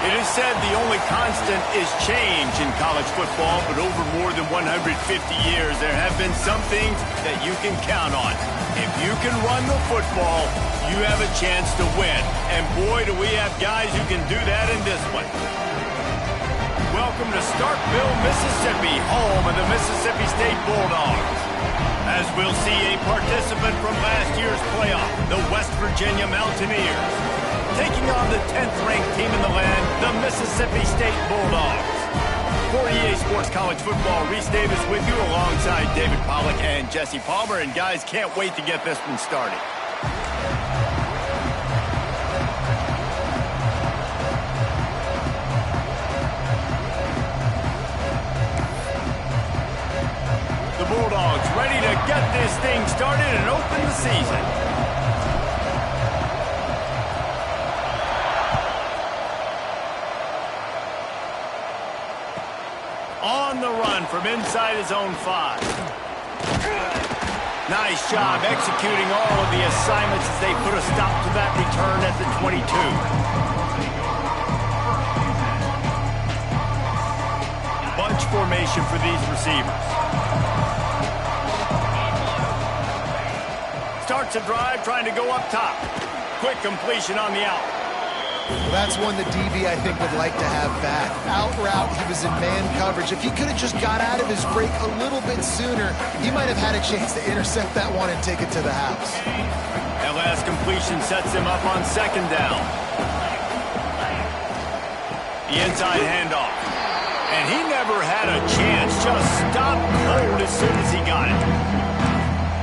It is said the only constant is change in college football, but over more than 150 years, there have been some things that you can count on. If you can run the football, you have a chance to win. And boy, do we have guys who can do that in this one. Welcome to Starkville, Mississippi, home of the Mississippi State Bulldogs. As we'll see a participant from last year's playoff, the West Virginia Mountaineers, taking on the 10th-ranked team in the land, the Mississippi State Bulldogs. For EA Sports College Football, Reese Davis with you alongside David Pollack and Jesse Palmer. And guys, can't wait to get this one started. The Bulldogs ready to get this thing started and open the season. On the run from inside his own 5. Nice job executing all of the assignments as they put a stop to that return at the 22. Bunch formation for these receivers. Starts a drive trying to go up top. Quick completion on the out. Well, that's one that DB, I think, would like to have back. Out route, he was in man coverage. If he could have just got out of his break a little bit sooner, he might have had a chance to intercept that one and take it to the house. That last completion sets him up on 2nd down. The inside handoff. And he never had a chance. Just stopped cold as soon as he got it.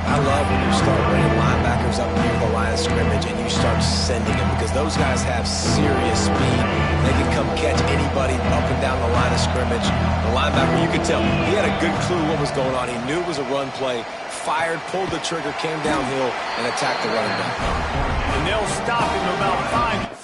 I love when you start bringing linebackers up near the line of scrimmage and you start sending them because those guys have serious speed. They can come catch anybody up and down the line of scrimmage. The linebacker, you could tell, he had a good clue what was going on. He knew it was a run play, fired, pulled the trigger, came downhill, and attacked the running back. And they'll stop him about 5.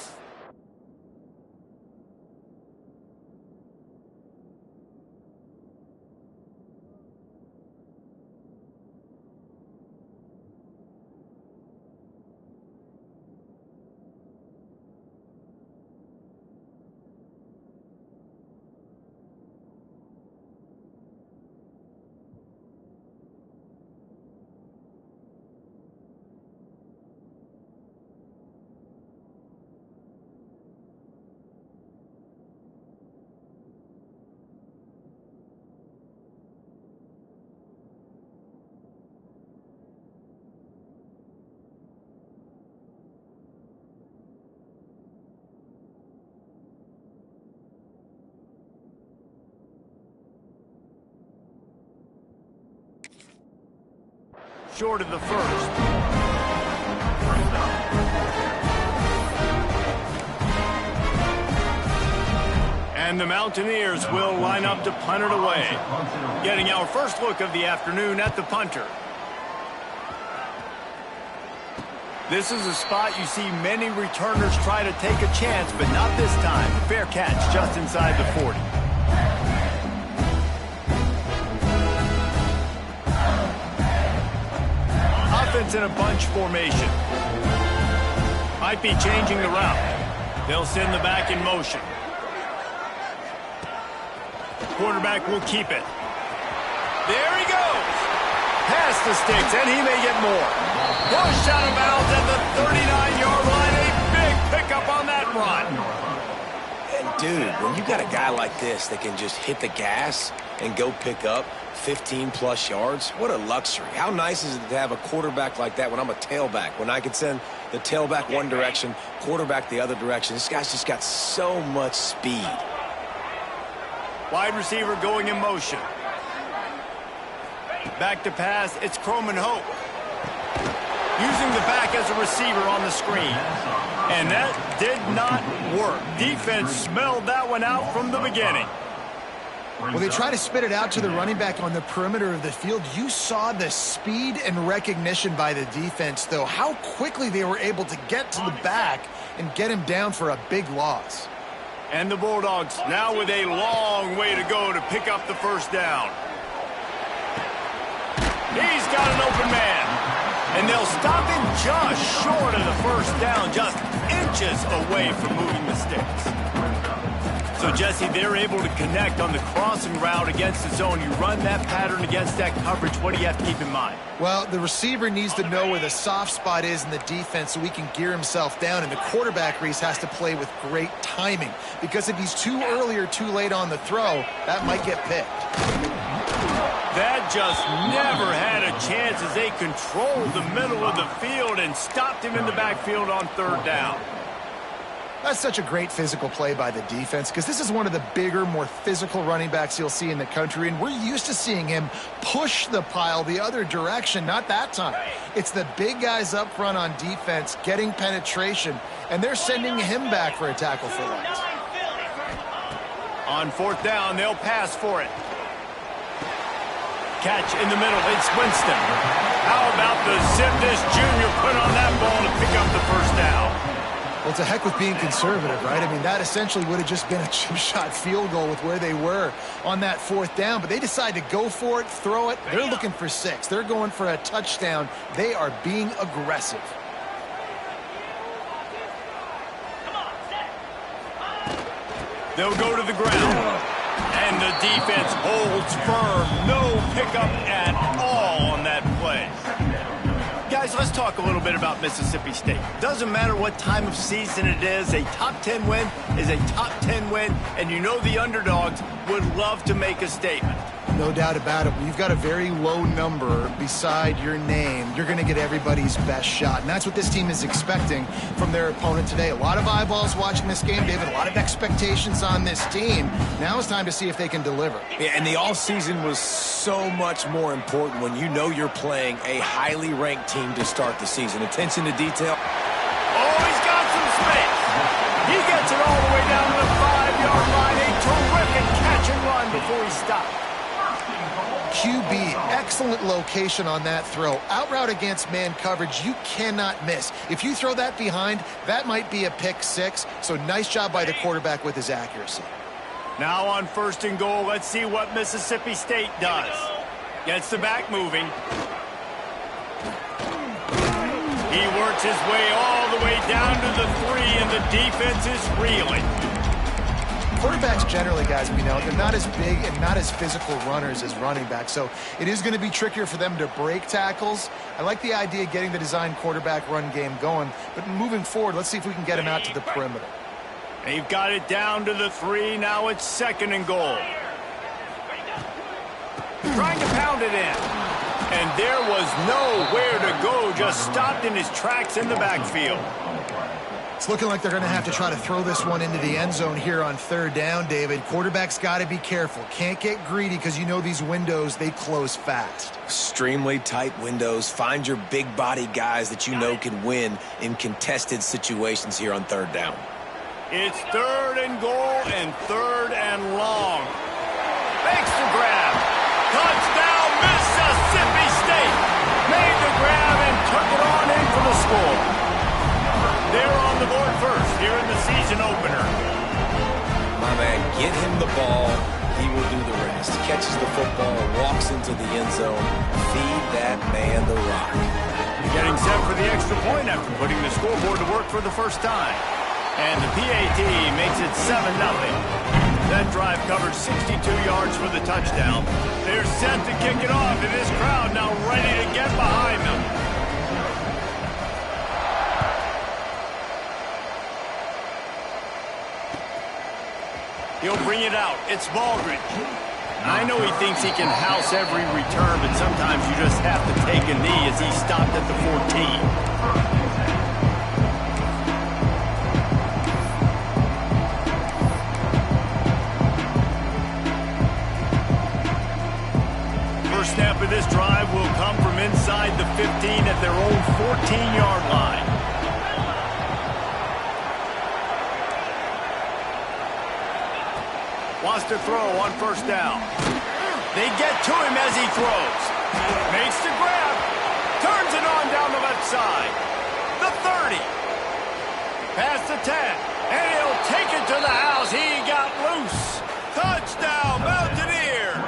Short of the first. And the Mountaineers will line up to punt it away. Getting our first look of the afternoon at the punter. This is a spot you see many returners try to take a chance, but not this time. Fair catch just inside the 40. Offense in a bunch formation. Might be changing the route. They'll send the back in motion. Quarterback will keep it. There he goes. Past the sticks, and he may get more. Push out of bounds at the 39-yard line. A big pickup on that run. And, dude, when you got a guy like this that can just hit the gas and go pick up 15-plus yards, what a luxury. How nice is it to have a quarterback like that when I'm a tailback, when I can send the tailback one direction, quarterback the other direction. This guy's just got so much speed. Wide receiver going in motion. Back to pass, it's Croman Hope. Using the back as a receiver on the screen. And that did not work. Defense smelled that one out from the beginning. Well, they try to spit it out to the running back on the perimeter of the field. You saw the speed and recognition by the defense, though, how quickly they were able to get to the back and get him down for a big loss. And the Bulldogs now with a long way to go to pick up the first down. He's got an open man. And they'll stop him just short of the first down, just inches away from moving the sticks. So, Jesse, they're able to connect on the crossing route against the zone. You run that pattern against that coverage. What do you have to keep in mind? Well, the receiver needs to know where the soft spot is in the defense so he can gear himself down. And the quarterback, Reese, has to play with great timing. Because if he's too early or too late on the throw, that might get picked. That just never had a chance as they controlled the middle of the field and stopped him in the backfield on third down. That's such a great physical play by the defense because this is one of the bigger, more physical running backs you'll see in the country, and we're used to seeing him push the pile the other direction. Not that time. It's the big guys up front on defense getting penetration, and they're sending him back for a tackle for loss. On fourth down, they'll pass for it. Catch in the middle. It's Winston. How about the Zipnis Jr. put on that ball to pick up the first down? Well, it's a heck with being conservative, right? I mean, that essentially would have just been a chip shot field goal with where they were on that fourth down. But they decide to go for it, throw it. They're looking for 6. They're going for a touchdown. They are being aggressive. They'll go to the ground. And the defense holds firm. No pickup at all on that play. Guys, let's talk a little bit about Mississippi State. Doesn't matter what time of season it is, a top 10 win is a top 10 win, and you know the underdogs would love to make a statement. No doubt about it. When you've got a very low number beside your name, you're going to get everybody's best shot. And that's what this team is expecting from their opponent today. A lot of eyeballs watching this game, David. A lot of expectations on this team. Now it's time to see if they can deliver. Yeah, and the offseason was so much more important when you know you're playing a highly ranked team to start the season. Attention to detail. Oh, he's got some space. He gets it all the way down to the 5-yard line. A terrific catch and run before he stopped. QB, excellent location on that throw. Out route against man coverage, you cannot miss. If you throw that behind, that might be a pick 6. So nice job by the quarterback with his accuracy. Now on first and goal, let's see what Mississippi State does. Gets the back moving. He works his way all the way down to the 3, and the defense is reeling. Quarterbacks generally, guys, we know, they're not as big and not as physical runners as running backs, so it is going to be trickier for them to break tackles. I like the idea of getting the design quarterback run game going, but moving forward, let's see if we can get him out to the perimeter. They've got it down to the 3. Now it's second and goal. Trying to pound it in. And there was nowhere to go, just stopped in his tracks in the backfield. It's looking like they're going to have to try to throw this one into the end zone here on third down, David. Quarterback's got to be careful. Can't get greedy because you know these windows, they close fast. Extremely tight windows. Find your big body guys that you know can win in contested situations here on third down. It's third and goal and third and long. Makes the grab. Touchdown, Mississippi State. Made the grab and took it on in for the score. They're on the board first here in the season opener. My man, get him the ball. He will do the rest. Catches the football, walks into the end zone. Feed that man the rock. Getting set for the extra point after putting the scoreboard to work for the first time. And the PAT makes it 7-0. That drive covered 62 yards for the touchdown. They're set to kick it off, and this crowd now ready to get behind them. He'll bring it out. It's Baldridge. I know he thinks he can house every return, but sometimes you just have to take a knee as he stopped at the 14. First snap of this drive will come from inside the 15 at their own 14-yard line. Wants to throw on first down. They get to him as he throws. Makes the grab. Turns it on down the left side. The 30. Past the 10. And he'll take it to the house. He got loose. Touchdown, Mountaineers.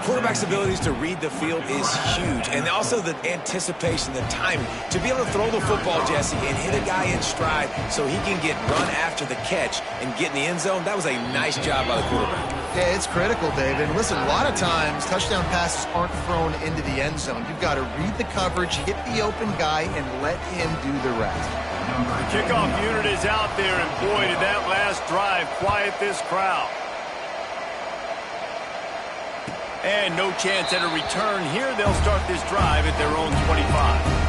Quarterback quarterback's abilities to read the field is huge, and also the anticipation, the timing. To be able to throw the football, Jesse, and hit a guy in stride so he can get run after the catch and get in the end zone, that was a nice job by the quarterback. Yeah, it's critical, David. And listen, a lot of times touchdown passes aren't thrown into the end zone. You've got to read the coverage, hit the open guy, and let him do the rest. The kickoff unit is out there, and boy, did that last drive quiet this crowd. And no chance at a return here. They'll start this drive at their own 25.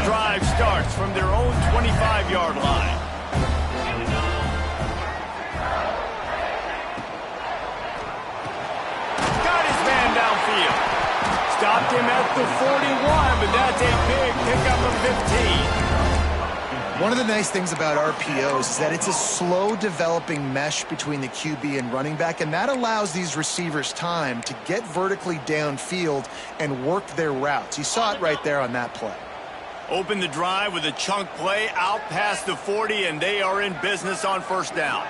Drive starts from their own 25-yard line. Got his man downfield. Stopped him at the 41, but that's a big pickup of 15. One of the nice things about RPOs is that it's a slow developing mesh between the QB and running back, and that allows these receivers time to get vertically downfield and work their routes. You saw it right there on that play. Open the drive with a chunk play out past the 40, and they are in business on first down.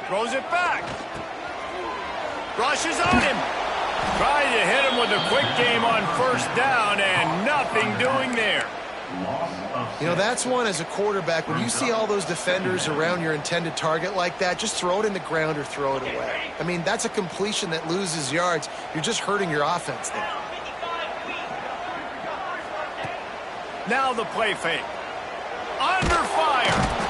Throws it back. Rushes on him. Trying to hit him with a quick game on first down, and nothing doing there. You know, that's one as a quarterback. When you see all those defenders around your intended target like that, just throw it in the ground or throw it away. I mean, that's a completion that loses yards. You're just hurting your offense there. Now the play fake. Under fire.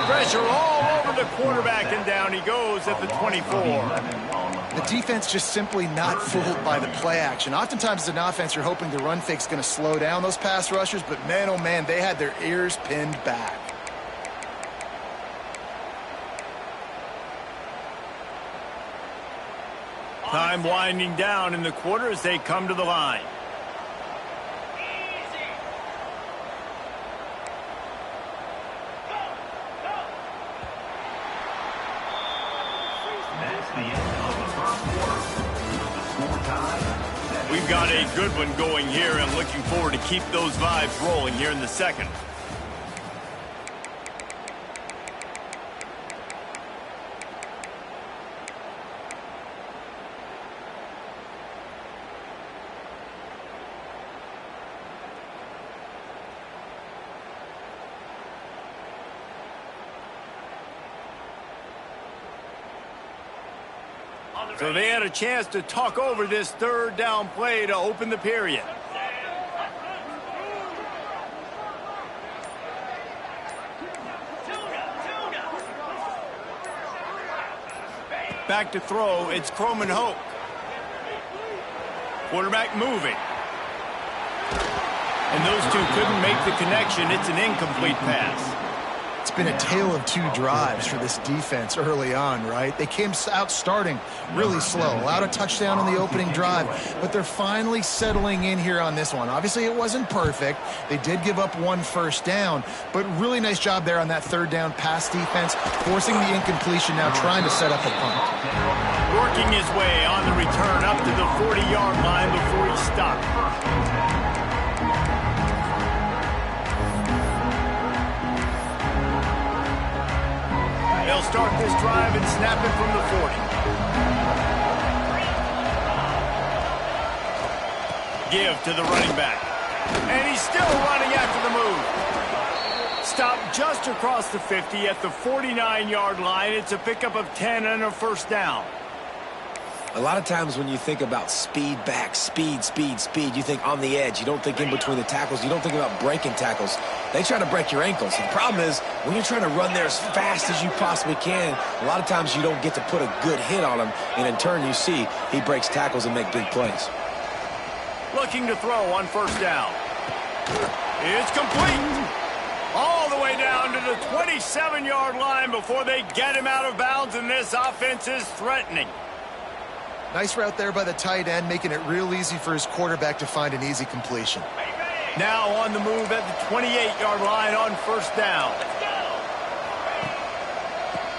Pressure all over the quarterback, and down he goes at the 24. The defense just simply not fooled by the play action. Oftentimes as an offense, you're hoping the run fake's going to slow down those pass rushers, but man, oh man, they had their ears pinned back. Time winding down in the quarter as they come to the line. We've got a good one going here, and looking forward to keep those vibes rolling here in the second. So they had a chance to talk over this third down play to open the period. Back to throw, it's Croman Hoke. Quarterback moving. And those two couldn't make the connection. It's an incomplete pass. It's been a tale of two drives for this defense early on, right? They came out starting really slow, allowed a touchdown on the opening drive, but they're finally settling in here on this one. Obviously, it wasn't perfect. They did give up one first down, but really nice job there on that third down pass defense, forcing the incompletion, now trying to set up a punt. Working his way on the return up to the 40-yard line before he stopped. They'll start this drive and snap it from the 40. Give to the running back. And he's still running after the move. Stopped just across the 50 at the 49-yard line. It's a pickup of 10 and a first down. A lot of times when you think about speed back, speed, you think on the edge. You don't think in between the tackles. You don't think about breaking tackles. They try to break your ankles. The problem is when you're trying to run there as fast as you possibly can, a lot of times you don't get to put a good hit on him, and in turn you see he breaks tackles and make big plays. Looking to throw on first down. It's complete. All the way down to the 27-yard line before they get him out of bounds, and this offense is threatening. Nice route there by the tight end, making it real easy for his quarterback to find an easy completion. Now on the move at the 28-yard line on first down.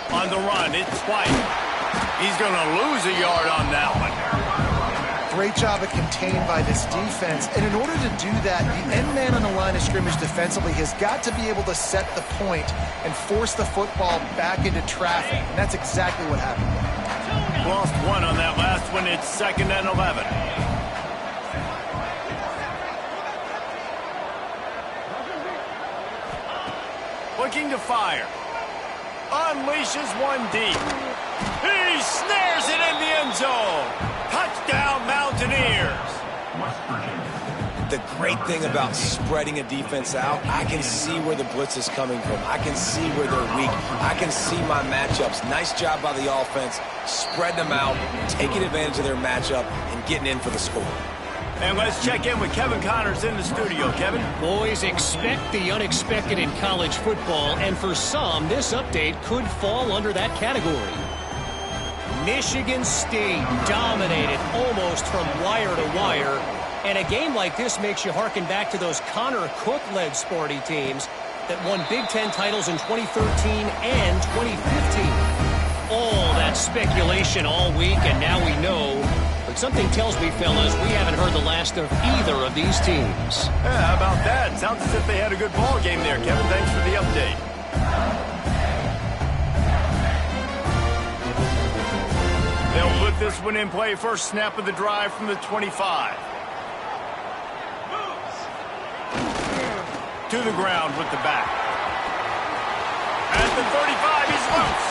On the run, it's White. He's going to lose a yard on that one. great job of contained by this defense. And in order to do that, the end man on the line of scrimmage defensively has got to be able to set the point and force the football back into traffic. And that's exactly what happened. Lost one on that last one. It's 2nd and 11. Looking to fire. Unleashes one deep. He snares it in the end zone. Touchdown, Mountaineers. The great thing about spreading a defense out, I can see where the blitz is coming from. I can see where they're weak. I can see my matchups. Nice job by the offense, spreading them out, taking advantage of their matchup, and getting in for the score. And let's check in with Kevin Connors in the studio. Kevin? Boys, expect the unexpected in college football, and for some, this update could fall under that category. Michigan State dominated almost from wire to wire, and a game like this makes you harken back to those Connor Cook-led Sparty teams that won Big Ten titles in 2013 and 2015. All that speculation all week, and now we know. But something tells me, fellas, we haven't heard the last of either of these teams. Yeah, how about that? Sounds as if they had a good ball game there, Kevin. Thanks for the update. They'll put this one in play. First snap of the drive from the 25. To the ground with the back. At the 35, he's loose.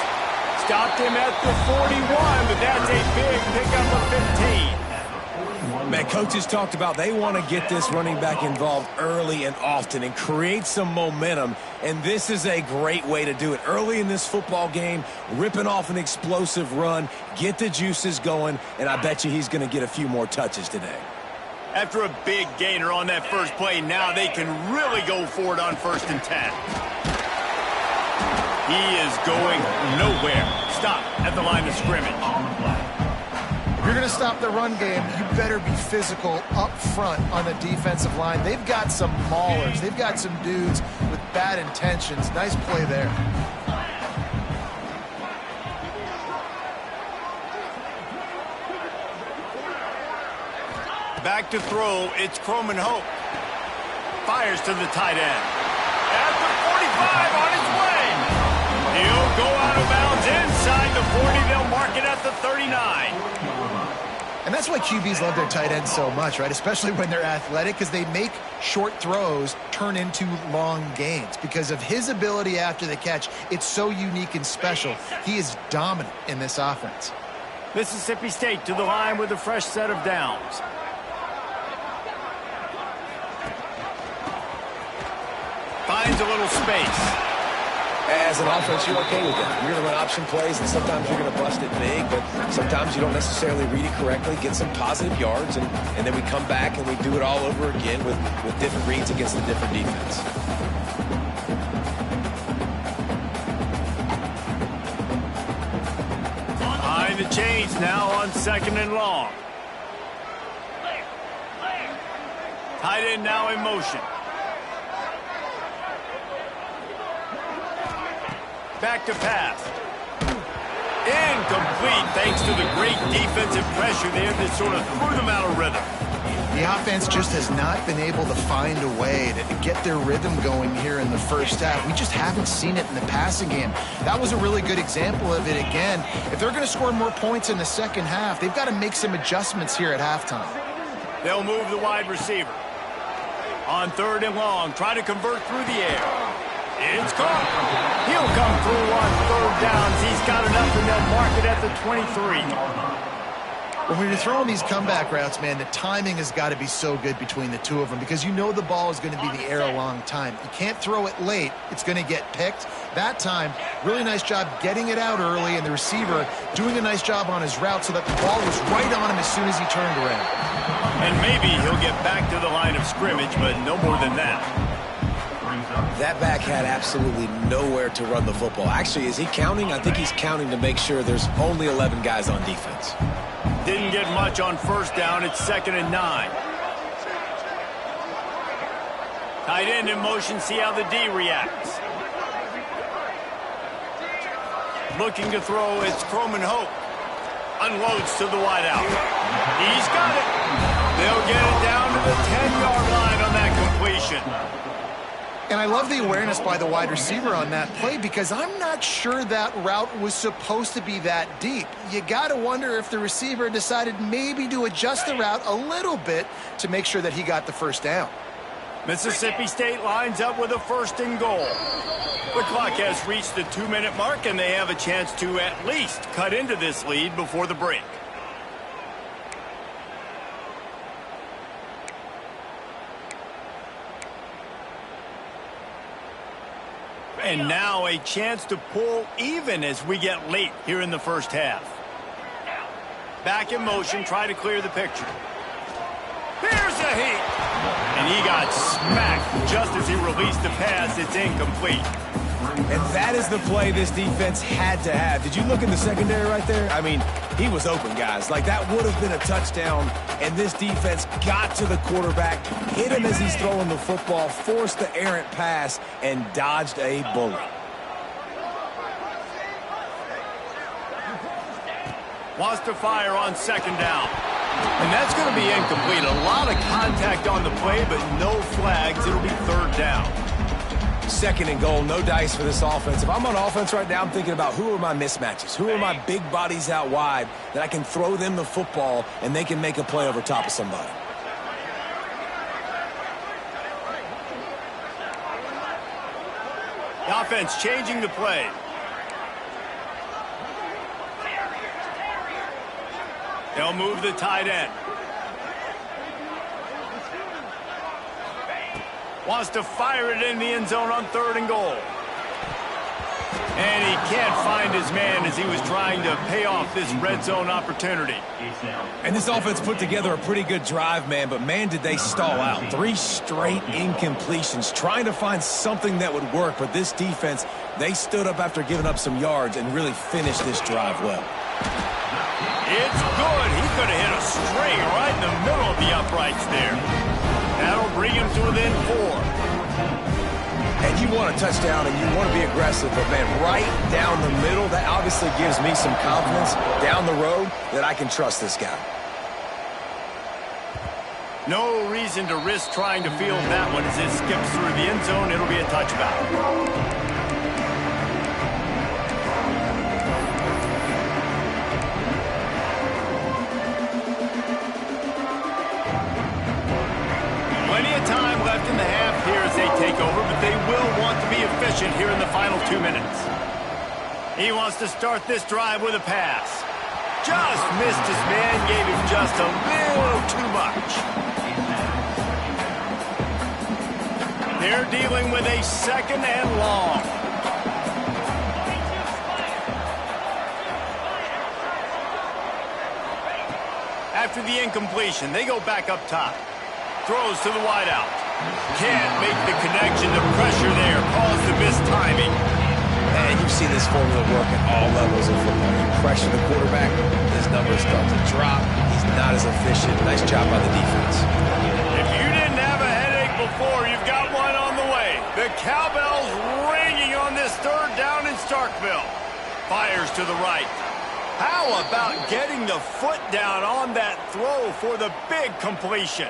Stopped him at the 41, but that's a big pickup of 15. Man, coaches talked about they want to get this running back involved early and often and create some momentum, and this is a great way to do it. Early in this football game, ripping off an explosive run, get the juices going, and I bet you he's going to get a few more touches today. After a big gainer on that first play, now they can really go for it on 1st and 10. He is going nowhere. Stop at the line of scrimmage. If you're going to stop the run game, you better be physical up front on the defensive line. They've got some maulers. They've got some dudes with bad intentions. Nice play there. Back to throw, it's Croman Hope. Fires to the tight end. At the 45, on his way. He'll go out of bounds inside the 40. They'll mark it at the 39. And that's why QBs love their tight ends so much, right? Especially when they're athletic, because they make short throws turn into long gains. Because of his ability after the catch, it's so unique and special. He is dominant in this offense. Mississippi State to the line with a fresh set of downs. Finds a little space. As an offense, you're okay with that. You're going to run option plays, and sometimes you're going to bust it big, but sometimes you don't necessarily read it correctly, get some positive yards, and then we come back and we do it all over again with different reads against a different defense. Behind the chains now on 2nd and long. Tight end now in motion. Back to pass. Incomplete thanks to the great defensive pressure there that sort of threw them out of rhythm. The offense just has not been able to find a way to get their rhythm going here in the first half. We just haven't seen it in the passing game. That was a really good example of it again. If they're going to score more points in the second half, they've got to make some adjustments here at halftime. They'll move the wide receiver. On 3rd and long, try to convert through the air. It's caught. He'll come through on 3rd downs. He's got enough, and they'll mark it at the 23. When you're throwing these comeback routes, man, the timing has got to be so good between the two of them because you know the ball is going to be in the air a long time. You can't throw it late. It's going to get picked. That time, really nice job getting it out early, and the receiver doing a nice job on his route so that the ball was right on him as soon as he turned around. And maybe he'll get back to the line of scrimmage, but no more than that. That back had absolutely nowhere to run the football. Actually, is he counting? I think he's counting to make sure there's only 11 guys on defense. Didn't get much on 1st down. It's 2nd and 9. Tight end in motion. See how the D reacts. Looking to throw. It's Croman Hope. Unloads to the wideout. He's got it. They'll get it down to the 10-yard line on that completion. And I love the awareness by the wide receiver on that play because I'm not sure that route was supposed to be that deep. You got to wonder if the receiver decided maybe to adjust the route a little bit to make sure that he got the first down. Mississippi State lines up with a 1st and goal. The clock has reached the 2-minute mark, and they have a chance to at least cut into this lead before the break. And now a chance to pull even as we get late here in the first half. Back in motion, try to clear the picture. Here's a heat. And he got smacked just as he released the pass. It's incomplete. And that is the play this defense had to have. Did you look in the secondary right there? I mean, he was open, guys. Like, that would have been a touchdown, and this defense got to the quarterback, hit him as he's throwing the football, forced the errant pass, and dodged a bullet. Wants to fire on 2nd down. And that's going to be incomplete. A lot of contact on the play, but no flags. It'll be 3rd down. 2nd and goal, no dice for this offense. If I'm on offense right now, I'm thinking about who are my mismatches? Who are my big bodies out wide that I can throw them the football and they can make a play over top of somebody? The offense changing the play. They'll move the tight end. Wants to fire it in the end zone on 3rd and goal. And he can't find his man as he was trying to pay off this red zone opportunity. And this offense put together a pretty good drive, man, but man, did they stall out. 3 straight incompletions, trying to find something that would work, but this defense, they stood up after giving up some yards and really finished this drive well. It's good. He could have hit a string right in the middle of the uprights there. That'll bring him to within 4. And you want a touchdown and you want to be aggressive, but man, right down the middle, that obviously gives me some confidence down the road that I can trust this guy. No reason to risk trying to field that one as it skips through the end zone. It'll be a touchback. Time left in the half here as they take over, but they will want to be efficient here in the final 2 minutes. He wants to start this drive with a pass. Just missed his man, gave him just a little too much. They're dealing with a 2nd and long. After the incompletion, they go back up top. Throws to the wideout. Can't make the connection. The pressure there caused the missed timing. And you see this formula work at all levels of football. You pressure the quarterback, his numbers start to drop. He's not as efficient. Nice job by the defense. If you didn't have a headache before, you've got one on the way. The cowbell's ringing on this 3rd down in Starkville. Fires to the right. How about getting the foot down on that throw for the big completion?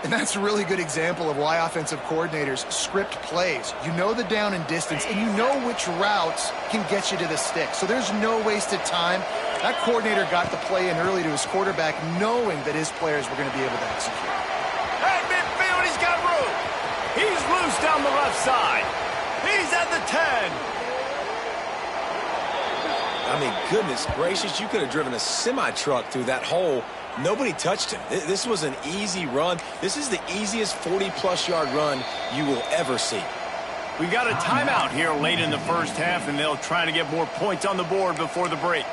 And that's a really good example of why offensive coordinators script plays. You know the down and distance, and you know which routes can get you to the stick. So there's no wasted time. That coordinator got the play in early to his quarterback, knowing that his players were going to be able to execute. At midfield, he's got room. He's loose down the left side. He's at the 10. I mean, goodness gracious, you could have driven a semi-truck through that hole. Nobody touched him. This was an easy run. This is the easiest 40-plus yard run you will ever see. We got a timeout here late in the first half, and they'll try to get more points on the board before the break.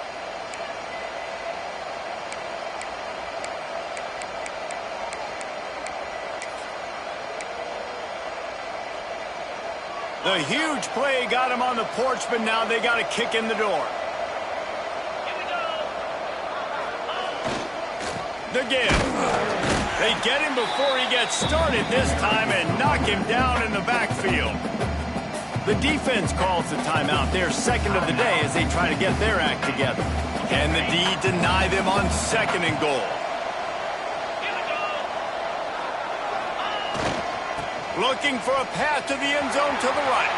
The huge play got him on the porch, but now they got a kick in the door. The give. They get him before he gets started this time and knock him down in the backfield. The defense calls the timeout, their 2nd of the day, as they try to get their act together. Can the D deny them on 2nd and goal? Looking for a path to the end zone to the right.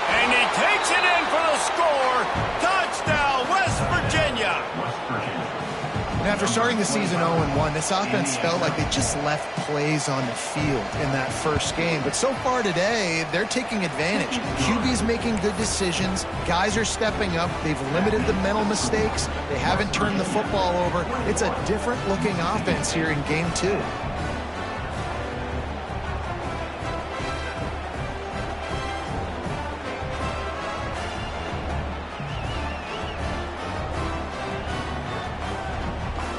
And he takes it in for the score. Touchdown, West Virginia. And after starting the season 0-1, this offense felt like they just left plays on the field in that first game. But so far today, they're taking advantage. QB's making good decisions. Guys are stepping up. They've limited the mental mistakes. They haven't turned the football over. It's a different-looking offense here in Game 2.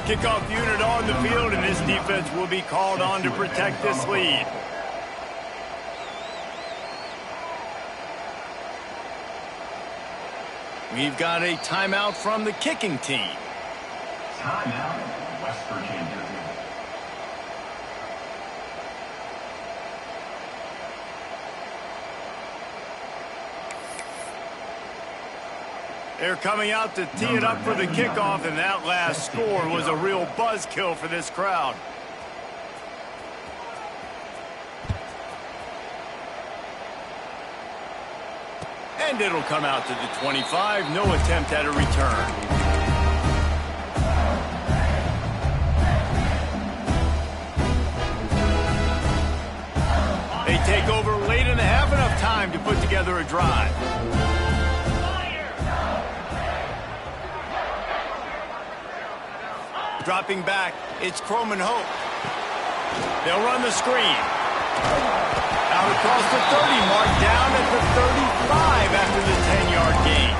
Kickoff unit on the field, and this defense will be called on to protect this lead. We've got a timeout from the kicking team. Timeout, West Virginia. They're coming out to tee it up for the kickoff, and that last score was a real buzzkill for this crowd. And it'll come out to the 25. No attempt at a return. They take over late in the half, enough time to put together a drive. Dropping back, it's Croman Hope. They'll run the screen. Out across the 30, marked down at the 35 after the 10-yard gain.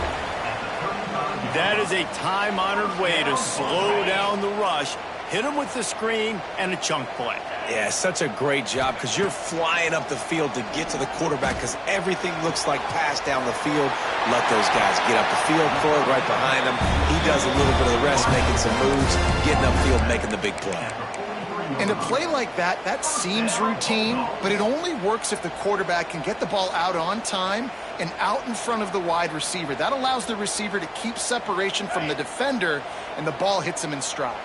That is a time-honored way to slow down the rush, hit them with the screen, and a chunk play. Yeah, such a great job because you're flying up the field to get to the quarterback because everything looks like pass down the field. Let those guys get up the field, throw it right behind him. He does a little bit of the rest, making some moves, getting upfield, making the big play. And a play like that, that seems routine, but it only works if the quarterback can get the ball out on time and out in front of the wide receiver. That allows the receiver to keep separation from the defender, and the ball hits him in stride.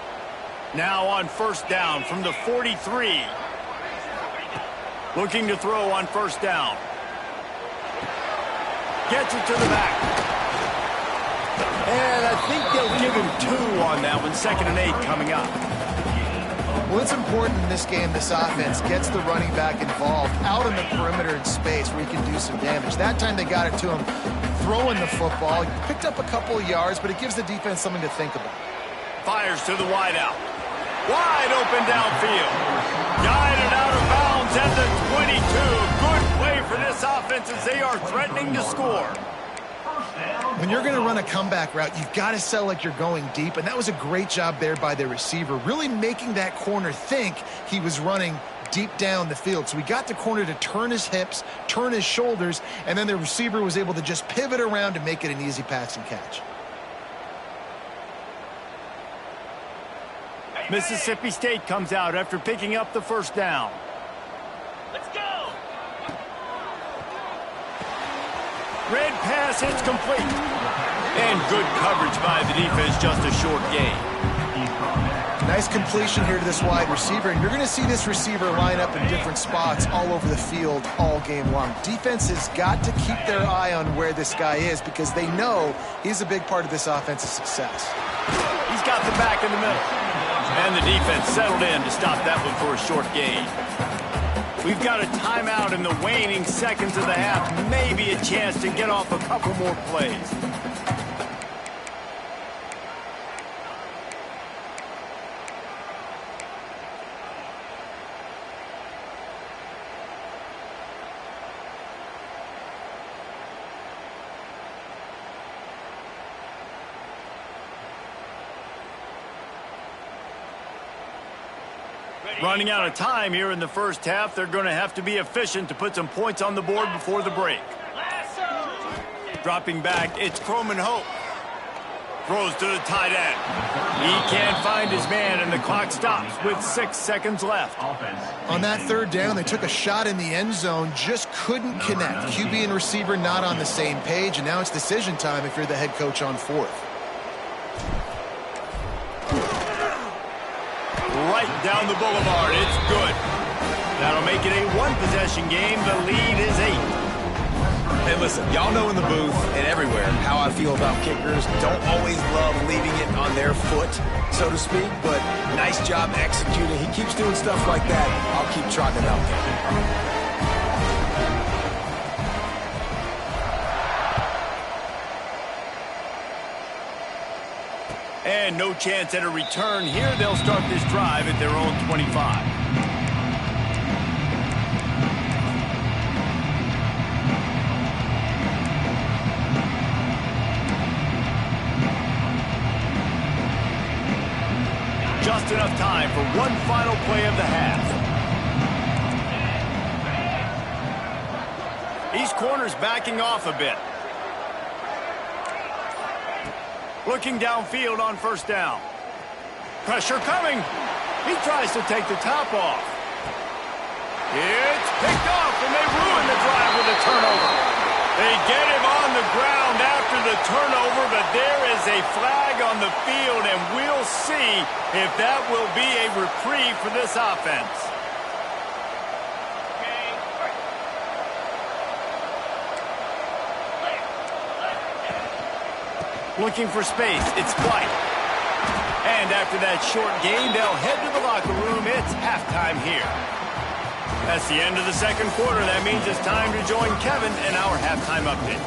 Now on 1st down from the 43. Looking to throw on 1st down. Gets it to the back. And I think they'll give him 2 on that one. 2nd and 8 coming up. Well, it's important in this game this offense gets the running back involved out on the perimeter in space where he can do some damage. That time they got it to him throwing the football. He picked up a couple of yards, but it gives the defense something to think about. Fires to the wideout. Wide open downfield. Guided out of bounds at the 22. Good play for this offense as they are threatening to score. When you're going to run a comeback route, you've got to sell like you're going deep, and that was a great job there by the receiver, really making that corner think he was running deep down the field. So he got the corner to turn his hips, turn his shoulders, and then the receiver was able to just pivot around to make it an easy pass and catch. Mississippi State comes out after picking up the 1st down. Let's go! Red pass hits complete. And good coverage by the defense, just a short gain. Nice completion here to this wide receiver, and you're going to see this receiver line up in different spots all over the field all game long. Defense has got to keep their eye on where this guy is because they know he's a big part of this offense's success. He's got the back in the middle. And the defense settled in to stop that one for a short gain. We've got a timeout in the waning seconds of the half. Maybe a chance to get off a couple more plays. Running out of time here in the 1st half. They're going to have to be efficient to put some points on the board before the break. Dropping back, it's Croman Hope. Throws to the tight end. He can't find his man, and the clock stops with 6 seconds left. On that 3rd down, they took a shot in the end zone, just couldn't connect. QB and receiver not on the same page, and now it's decision time if you're the head coach on 4th. down the boulevard. It's good. That'll make it a one-possession game. The lead is 8. Hey, listen, y'all know in the booth and everywhere how I feel about kickers. Don't always love leaving it on their foot, so to speak, but nice job executing. He keeps doing stuff like that. I'll keep trotting it out there. And no chance at a return here. They'll start this drive at their own 25. Just enough time for one final play of the half. These corners backing off a bit. Looking downfield on first down. Pressure coming. He tries to take the top off. It's picked off, and they ruin the drive with a turnover. They get him on the ground after the turnover, but there is a flag on the field, and we'll see if that will be a reprieve for this offense. Looking for space. It's White. And after that short game, they'll head to the locker room. It's halftime here. That's the end of the second quarter. That means it's time to join Kevin in our halftime update.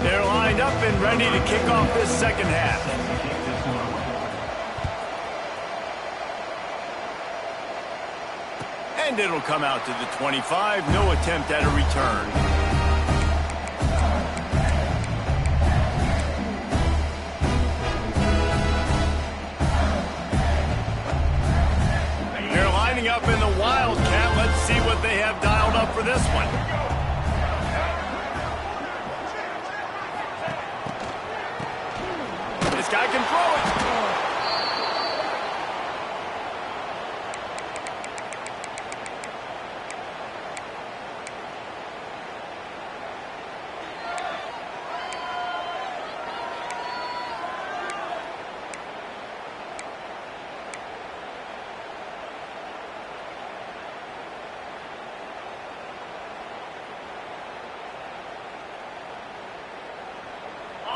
They're lined up and ready to kick off this second half. And it'll come out to the 25. No attempt at a return. They're lining up in the Wildcat. Let's see what they have dialed up for this one. This guy can throw it.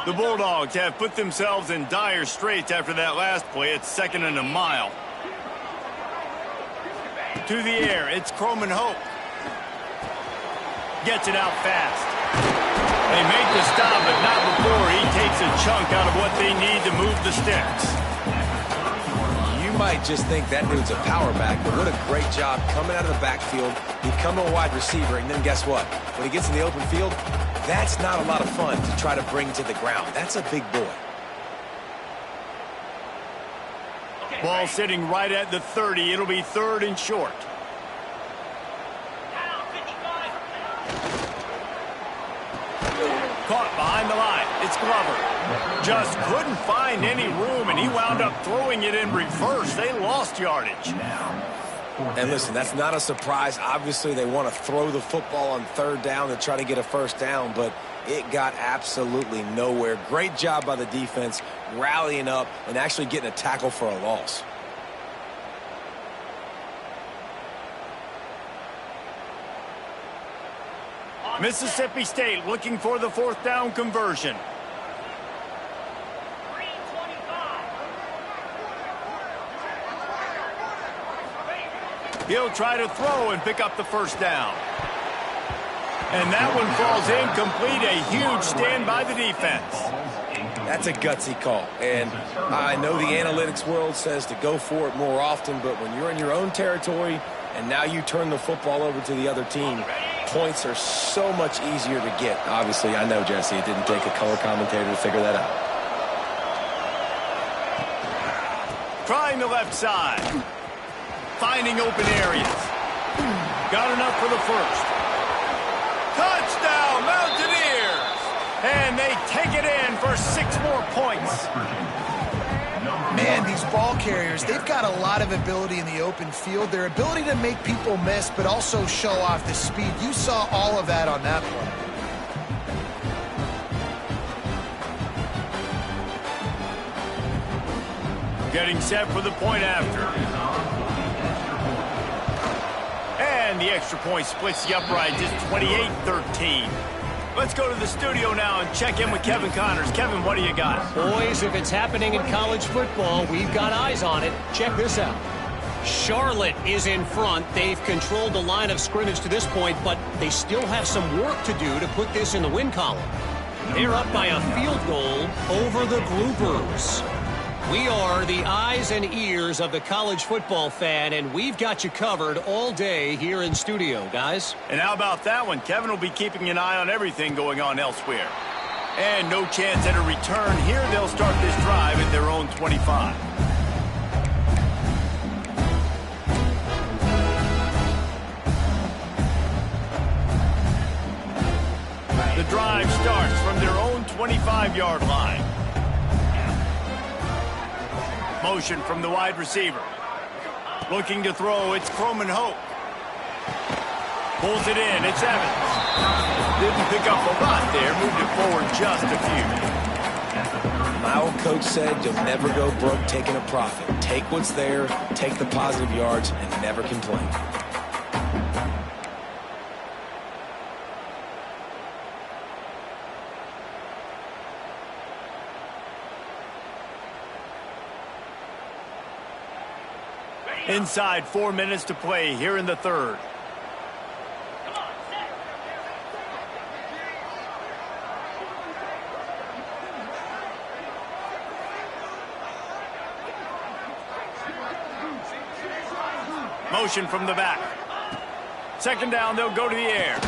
The Bulldogs have put themselves in dire straits after that last play. It's 2nd and a mile. To the air, it's Croman Hope. Gets it out fast. They make the stop, but not before he takes a chunk out of what they need to move the sticks. You might just think that dude's a power back, but what a great job coming out of the backfield, become a wide receiver, and then guess what? When he gets in the open field, that's not a lot of fun to try to bring to the ground. That's a big boy. Ball sitting right at the 30. It'll be 3rd and short. Caught behind the line. It's Glover. Just couldn't find any room, and he wound up throwing it in reverse. They lost yardage. And listen, that's not a surprise. Obviously, they want to throw the football on 3rd down to try to get a first down, but it got absolutely nowhere. Great job by the defense, rallying up and actually getting a tackle for a loss. Mississippi State looking for the 4th down conversion. He'll try to throw and pick up the first down. And that one falls incomplete. A huge stand by the defense. That's a gutsy call. And I know the analytics world says to go for it more often, but when you're in your own territory and now you turn the football over to the other team, points are so much easier to get. Obviously, I know, Jesse, it didn't take a color commentator to figure that out. Trying the left side. Finding open areas. Got enough for the first. Touchdown, Mountaineers! And they take it in for 6 more points. Man, these ball carriers, they've got a lot of ability in the open field. Their ability to make people miss, but also show off the speed. You saw all of that on that play. Getting set for the point after. And the extra point splits the uprights. It's 28-13. Let's go to the studio now and check in with Kevin Connors. Kevin, what do you got? Boys, if it's happening in college football, we've got eyes on it. Check this out. Charlotte is in front. They've controlled the line of scrimmage to this point, but they still have some work to do to put this in the win column. They're up by a field goal over the Groupers. We are the eyes and ears of the college football fan, and we've got you covered all day here in studio, guys. And how about that one? Kevin will be keeping an eye on everything going on elsewhere. And no chance at a return here. They'll start this drive at their own 25. The drive starts from their own 25-yard line. Motion from the wide receiver. Looking to throw, it's Croman Hope. Pulls it in, it's Evans. Didn't pick up a lot there, moved it forward just a few. My old coach said you'll never go broke taking a profit. Take what's there, take the positive yards, and never complain. Inside 4 minutes to play here in the third. Motion from the back. Second down, they'll go to the air.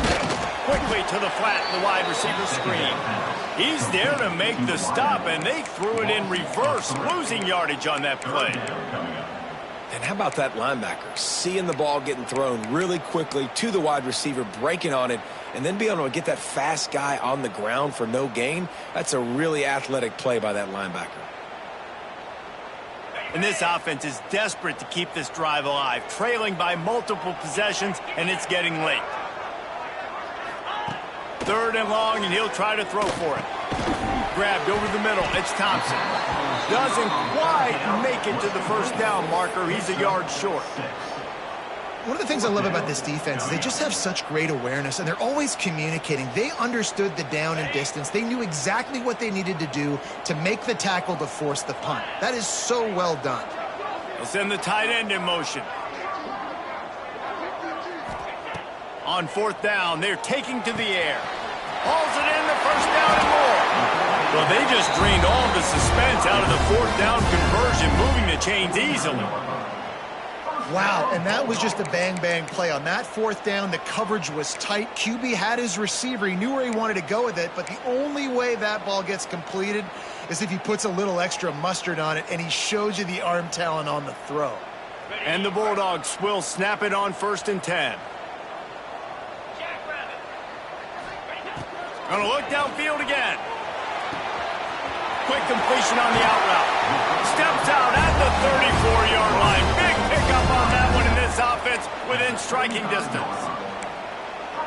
Quickly to the flat, the wide receiver screen. He's there to make the stop, and they threw it in reverse, losing yardage on that play. And how about that linebacker? Seeing the ball getting thrown really quickly to the wide receiver, breaking on it, and then being able to get that fast guy on the ground for no gain. That's a really athletic play by that linebacker. And this offense is desperate to keep this drive alive, trailing by multiple possessions, and it's getting late. Third and long, and he'll try to throw for it. Grabbed over the middle. It's Thompson. Doesn't quite make it to the first down marker. He's a yard short. One of the things I love about this defense is they just have such great awareness, and they're always communicating. They understood the down and distance. They knew exactly what they needed to do to make the tackle to force the punt. That is so well done. They'll send the tight end in motion. On fourth down, they're taking to the air. Hauls it in, the first down and more. Well, they just drained all the suspense out of the fourth down conversion, moving the chains easily. Wow, and that was just a bang-bang play. On that fourth down, the coverage was tight. QB had his receiver. He knew where he wanted to go with it, but the only way that ball gets completed is if he puts a little extra mustard on it, and he shows you the arm talent on the throw. And the Bulldogs will snap it on 1st and 10. Gonna look downfield again. Quick completion on the out route. Steps out at the 34-yard line. Big pickup on that one in this offense within striking distance.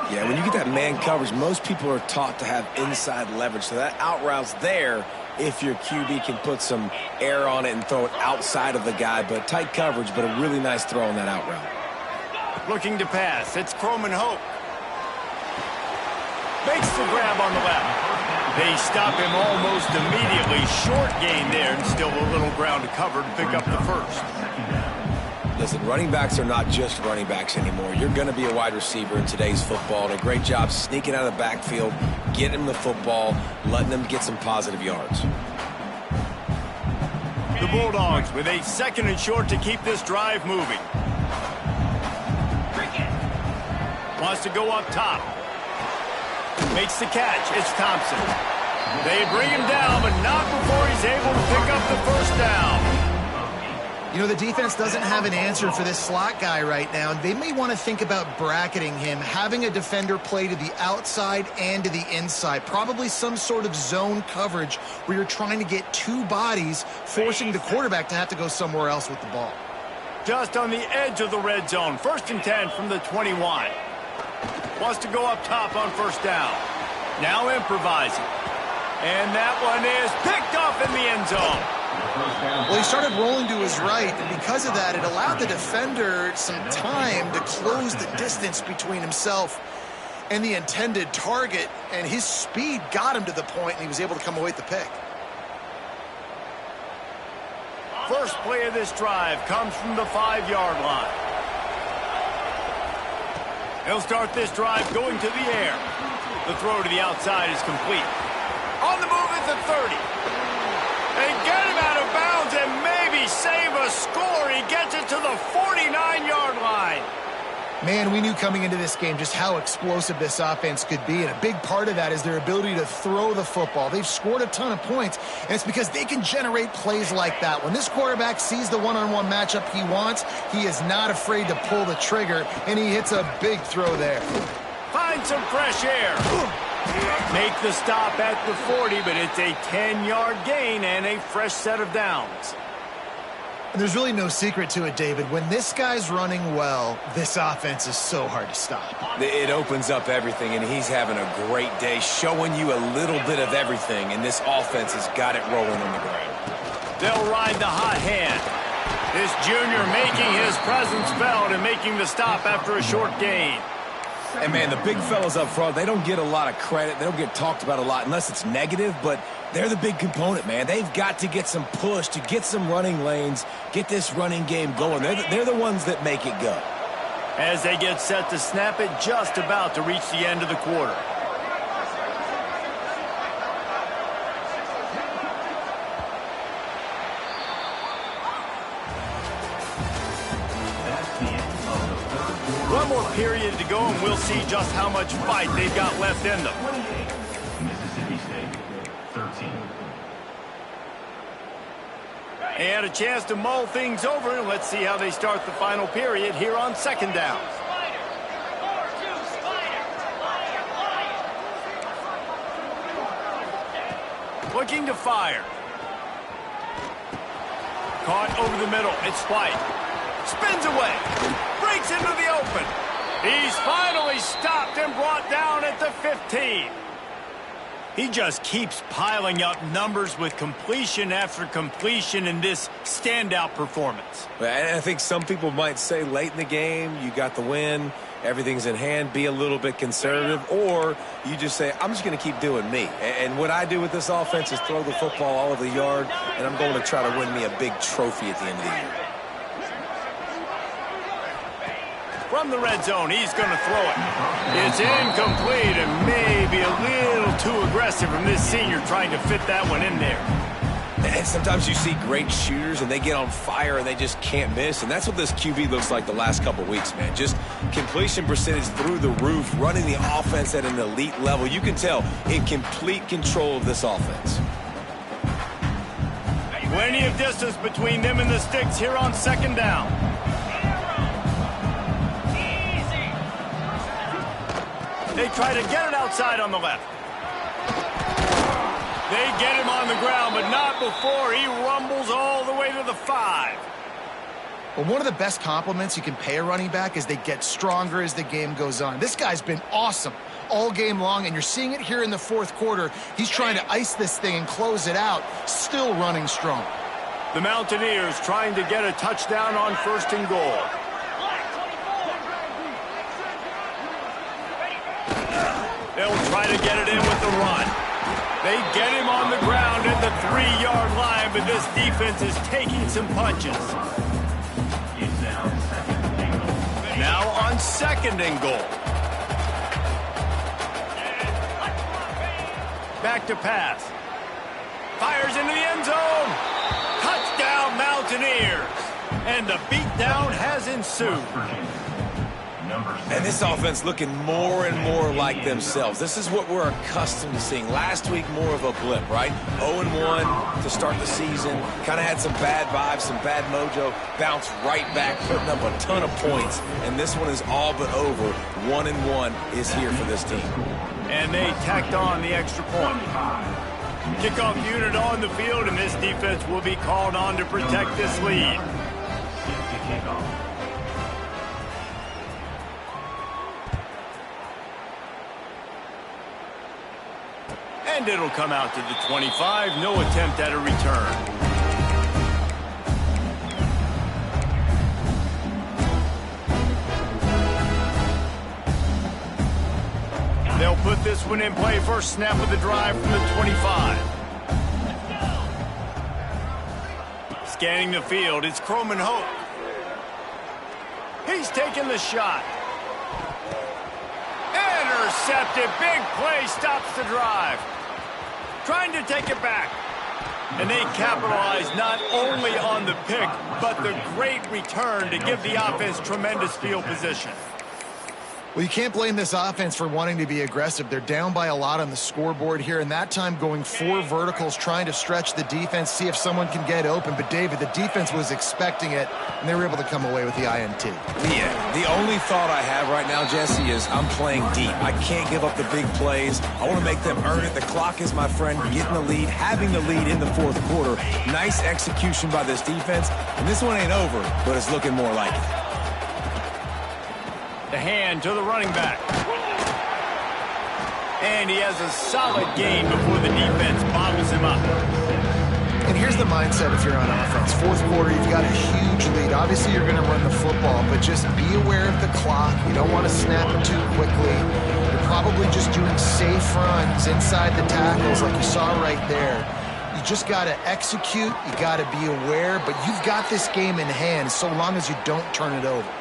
Yeah, when you get that man coverage, most people are taught to have inside leverage. So that out route's there if your QB can put some air on it and throw it outside of the guy. But tight coverage, but a really nice throw on that out route. Looking to pass. It's Croman Hope. Makes the grab on the left. They stop him almost immediately. Short gain there, and still a little ground to cover to pick up the first. Listen, running backs are not just running backs anymore. You're going to be a wide receiver in today's football. And a great job sneaking out of the backfield, getting them the football, letting them get some positive yards. The Bulldogs with a 2nd and short to keep this drive moving. Wants to go up top. Makes the catch. It's Thompson. They bring him down, but not before he's able to pick up the first down. You know, the defense doesn't have an answer for this slot guy right now. They may want to think about bracketing him, having a defender play to the outside and to the inside. Probably some sort of zone coverage where you're trying to get two bodies, forcing the quarterback to have to go somewhere else with the ball. Just on the edge of the red zone. 1st and 10 from the 21. Wants to go up top on 1st down. Now improvising. And that one is picked off in the end zone. Well, he started rolling to his right, and because of that, it allowed the defender some time to close the distance between himself and the intended target, and his speed got him to the point, and he was able to come away with the pick. First play of this drive comes from the 5-yard line. He'll start this drive going to the air. The throw to the outside is complete. On the move at the 30. They get him out of bounds and maybe save a score. He gets it to the 49-yard line. Man, we knew coming into this game just how explosive this offense could be, and a big part of that is their ability to throw the football. They've scored a ton of points, and it's because they can generate plays like that. When this quarterback sees the one-on-one matchup he wants, he is not afraid to pull the trigger, and he hits a big throw there. Find some fresh air. Make the stop at the 40, but it's a 10-yard gain and a fresh set of downs. And there's really no secret to it, David. When this guy's running well, this offense is so hard to stop. It opens up everything, and he's having a great day, showing you a little bit of everything, and this offense has got it rolling on the ground. They'll ride the hot hand. This junior making his presence felt and making the stop after a short gain. And, man, the big fellas up front, they don't get a lot of credit. They don't get talked about a lot unless it's negative, but they're the big component, man. They've got to get some push, to get some running lanes, get this running game going. They're the ones that make it go. As they get set to snap it, just about to reach the end of the quarter. One more period to go, and we'll see just how much fight they've got left in them. Mississippi State, 13. They had a chance to mull things over, and let's see how they start the final period here on 2nd down. Looking to fire. Caught over the middle. It's White. Spins away. Breaks into the open. He's finally stopped and brought down at the 15. He just keeps piling up numbers with completion after completion in this standout performance. And I think some people might say late in the game, you got the win, everything's in hand, be a little bit conservative, or you just say, I'm just going to keep doing me. And what I do with this offense is throw the football all over the yard, and I'm going to try to win me a big trophy at the end of the year. From the red zone, he's going to throw it. It's incomplete and maybe a little too aggressive from this senior trying to fit that one in there. And sometimes you see great shooters and they get on fire and they just can't miss. And that's what this QB looks like the last couple weeks, man. Just completion percentage through the roof, running the offense at an elite level. You can tell in complete control of this offense. Plenty of distance between them and the sticks here on 2nd down. They try to get it outside on the left. They get him on the ground, but not before he rumbles all the way to the 5. Well, one of the best compliments you can pay a running back is they get stronger as the game goes on. This guy's been awesome all game long, and you're seeing it here in the 4th quarter. He's trying to ice this thing and close it out, still running strong. The Mountaineers trying to get a touchdown on 1st and goal. They'll try to get it in with the run. They get him on the ground at the 3-yard line, but this defense is taking some punches. Now on 2nd and goal. Back to pass. Fires into the end zone. Touchdown Mountaineers. And the beatdown has ensued. And this offense looking more and more like themselves. This is what we're accustomed to seeing. Last week, more of a blip, right? 0-1 to start the season. Kind of had some bad vibes, some bad mojo. Bounced right back, putting up a ton of points. And this one is all but over. 1-1 is here for this team. And they tacked on the extra point. Kickoff unit on the field, and this defense will be called on to protect this lead. And it'll come out to the 25. No attempt at a return. They'll put this one in play. First snap of the drive from the 25. Scanning the field, it's Croman Hope. He's taking the shot. Intercepted. Big play stops the drive. Trying to take it back. And they capitalize not only on the pick, but the great return to give the offense tremendous field position. Well, you can't blame this offense for wanting to be aggressive. They're down by a lot on the scoreboard here, and that time going 4 verticals, trying to stretch the defense, see if someone can get open. But, David, the defense was expecting it, and they were able to come away with the INT. Yeah, the only thought I have right now, Jesse, is I'm playing deep. I can't give up the big plays. I want to make them earn it. The clock is my friend. Getting the lead, having the lead in the fourth quarter. Nice execution by this defense. And this one ain't over, but it's looking more like it. The hand to the running back. And he has a solid gain before the defense bobbles him up. And here's the mindset if you're on offense. Fourth quarter, you've got a huge lead. Obviously, you're going to run the football, but just be aware of the clock. You don't want to snap it too quickly. You're probably just doing safe runs inside the tackles like you saw right there. You just got to execute. You got to be aware, but you've got this game in hand so long as you don't turn it over.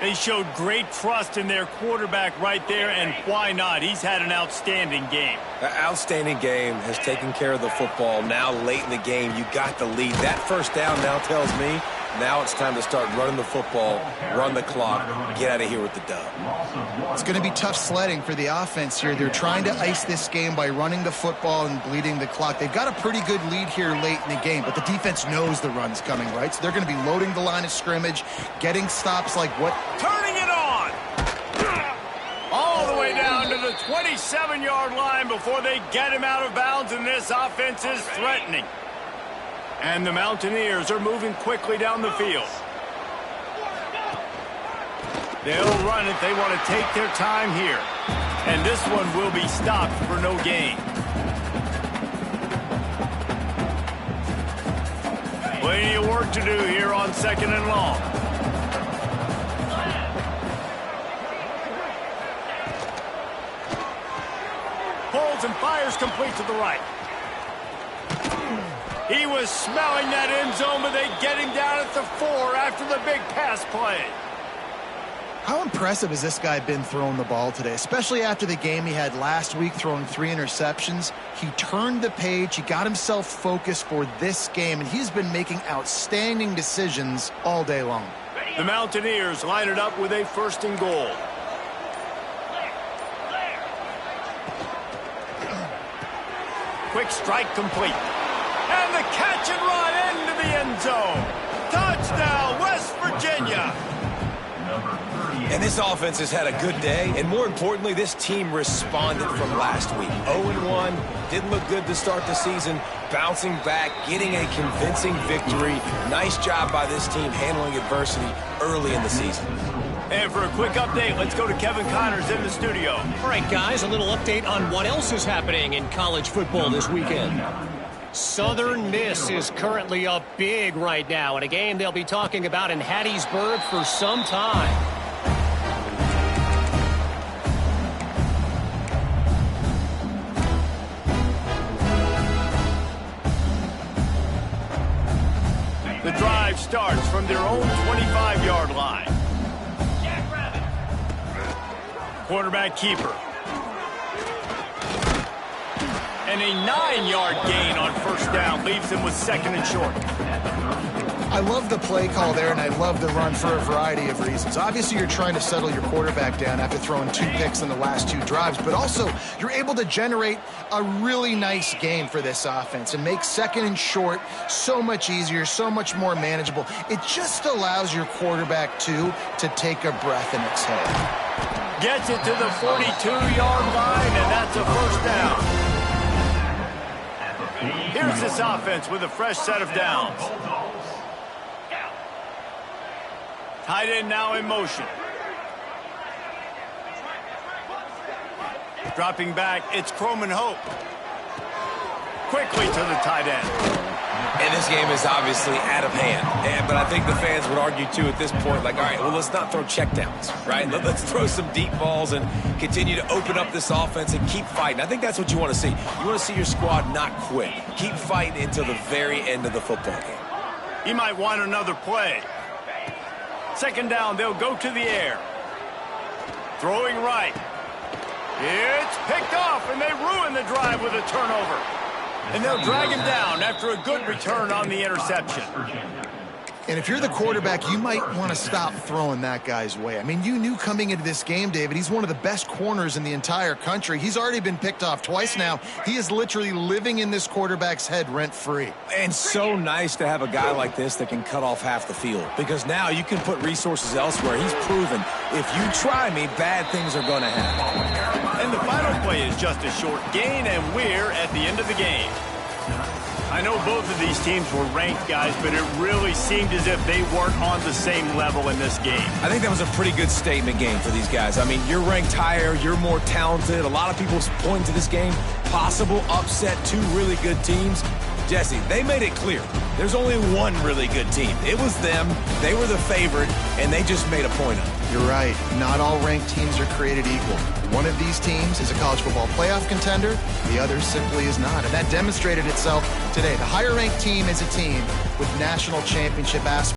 They showed great trust in their quarterback right there, and why not? He's had an outstanding game. An outstanding game, has taken care of the football. Now late in the game, you got the lead. That first down now tells me now it's time to start running the football, run the clock, get out of here with the dub. It's going to be tough sledding for the offense here. They're trying to ice this game by running the football and bleeding the clock. They've got a pretty good lead here late in the game, but the defense knows the run's coming, right? So they're going to be loading the line of scrimmage, getting stops like what? Turning it on! All the way down to the 27-yard line before they get him out of bounds, and this offense is threatening. And the Mountaineers are moving quickly down the field. They'll run it. They want to take their time here. And this one will be stopped for no gain. Plenty of work to do here on 2nd and long. Pulls and fires complete to the right. He was smelling that end zone, but they get him down at the 4 after the big pass play. How impressive has this guy been throwing the ball today, especially after the game he had last week throwing 3 interceptions. He turned the page. He got himself focused for this game, and he's been making outstanding decisions all day long. The Mountaineers line it up with a 1st and goal. Quick strike complete. And the catch and run into the end zone. Touchdown, West Virginia. And this offense has had a good day, and more importantly, this team responded from last week. 0-1, didn't look good to start the season, bouncing back, getting a convincing victory. Nice job by this team handling adversity early in the season. And for a quick update, let's go to Kevin Connors in the studio. All right, guys, a little update on what else is happening in college football this weekend. Southern Miss is currently up big right now in a game they'll be talking about in Hattiesburg for some time. The drive starts from their own 25-yard line. Quarterback keeper. And a 9-yard gain on 1st down leaves him with 2nd and short. I love the play call there, and I love the run for a variety of reasons. Obviously, you're trying to settle your quarterback down after throwing 2 picks in the last 2 drives, but also you're able to generate a really nice game for this offense and make second and short so much easier, so much more manageable. It just allows your quarterback, too, to take a breath and exhale. Gets it to the 42-yard line, and that's a first down. Here's this offense with a fresh set of downs. Tight end now in motion. Dropping back, it's Croman Hope. Quickly to the tight end. And this game is obviously out of hand. But I think the fans would argue, too, at this point, like, all right, well, let's not throw checkdowns, right? Let's throw some deep balls and continue to open up this offense and keep fighting. I think that's what you want to see. You want to see your squad not quit. Keep fighting until the very end of the football game. He might want another play. Second down, they'll go to the air. Throwing right. It's picked off, and they ruin the drive with a turnover. And they'll drag him down after a good return on the interception. And if you're the quarterback, you might want to stop throwing that guy's way. I mean, you knew coming into this game, David, he's one of the best corners in the entire country. He's already been picked off twice now. He is literally living in this quarterback's head rent-free. And so nice to have a guy like this that can cut off half the field, because now you can put resources elsewhere. He's proven if you try me, bad things are going to happen. And the final play is just a short gain, and we're at the end of the game. I know both of these teams were ranked, guys, but it really seemed as if they weren't on the same level in this game. I think that was a pretty good statement game for these guys. I mean, you're ranked higher, you're more talented. A lot of people point to this game, possible upset, 2 really good teams. Jesse, they made it clear. There's only one really good team. It was them. They were the favorite, and they just made a point of it. You're right. Not all ranked teams are created equal. One of these teams is a college football playoff contender. The other simply is not. And that demonstrated itself today. The higher ranked team is a team with national championship aspirations.